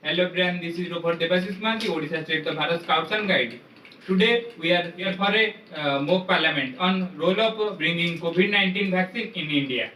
Hello everyone, this is Robert Debasis Manti, Odisha State the Bharat Scouts and Guide. Today we are here for a mock parliament on role of bringing COVID-19 vaccine in India.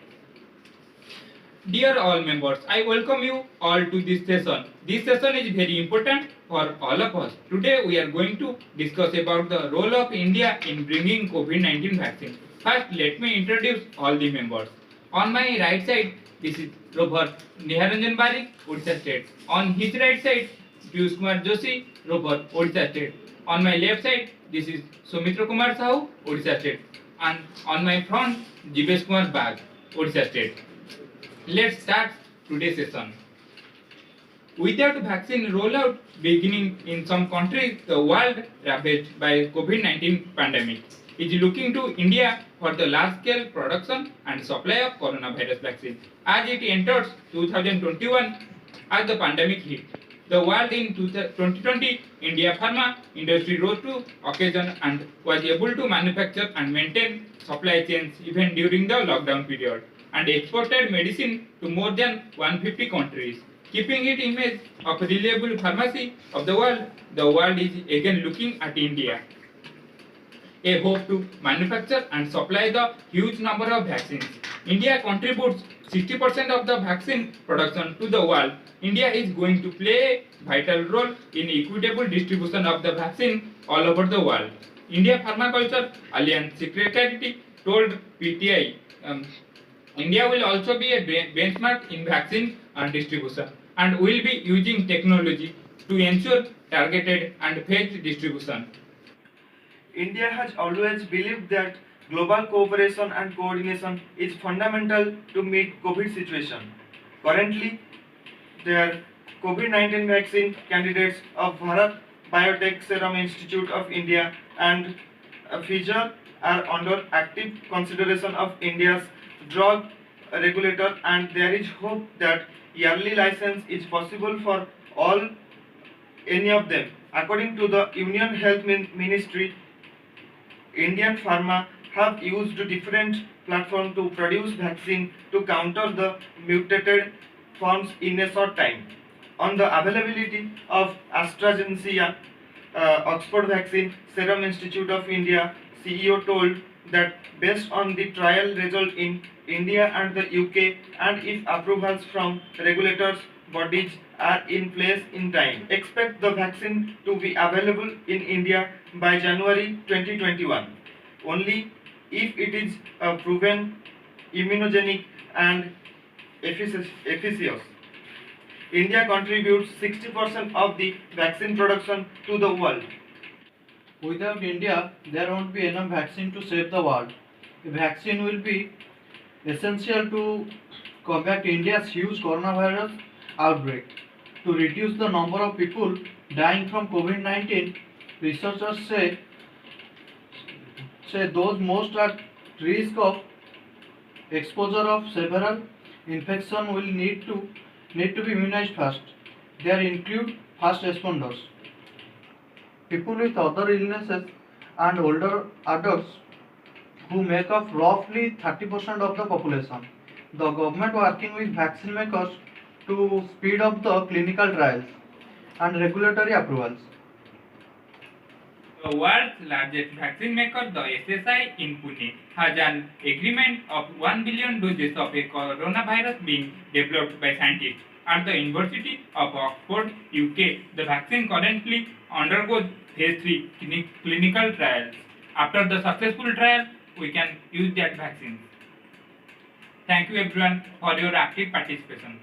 Dear all members, I welcome you all to this session. This session is very important for all of us. Today we are going to discuss about the role of India in bringing COVID-19 vaccine. First, let me introduce all the members. On my right side, this is Robert Niharanjan Barik, Odisha State. On his right side, Piyush Kumar Joshi, Robert, Odisha State. On my left side, this is Sumitra Kumar Sahu, Odisha State. And on my front, Jivesh Kumar Bag, Odisha State. Let's start today's session. Without vaccine rollout beginning in some countries, the world ravaged by COVID-19 pandemic is looking to India for the large-scale production and supply of coronavirus vaccine. As it enters 2021, as the pandemic hit, the world in 2020, India pharma industry rose to occasion and was able to manufacture and maintain supply chains even during the lockdown period, and exported medicine to more than 150 countries. Keeping it image of reliable pharmacy of the world is again looking at India. A hope to manufacture and supply the huge number of vaccines. India contributes 60% of the vaccine production to the world. India is going to play a vital role in equitable distribution of the vaccine all over the world. India Pharmaculture Alliance Secretary told PTI India will also be a benchmark in vaccine distribution and will be using technology to ensure targeted and phased distribution. India has always believed that global cooperation and coordination is fundamental to meet COVID situation. Currently, their COVID-19 vaccine candidates of Bharat Biotech Serum Institute of India and Pfizer are under active consideration of India's drug regulator, and there is hope that yearly license is possible for all any of them. According to the Union Health Ministry, Indian pharma have used different platforms to produce vaccine to counter the mutated forms in a short time. On the availability of AstraZeneca Oxford vaccine, Serum Institute of India CEO told that based on the trial result in India and the UK, and if approvals from regulators bodies are in place in time, expect the vaccine to be available in India by January 2021. Only if it is proven immunogenic and efficacious. India contributes 60% of the vaccine production to the world. Without India, there won't be enough vaccine to save the world. A vaccine will be essential to combat India's huge coronavirus outbreak. To reduce the number of people dying from COVID-19, researchers say those most at risk of exposure of several infection will need to be immunized first. They include first responders, people with other illnesses, and older adults who make up roughly 30% of the population. The government working with vaccine makers to speed up the clinical trials and regulatory approvals. The world's largest vaccine maker, the SSI in Pune, has an agreement of 1 billion doses of a coronavirus being developed by scientists at the University of Oxford, UK. The vaccine currently undergoes phase 3 clinical trials. After the successful trial, we can use that vaccine. Thank you everyone for your active participation.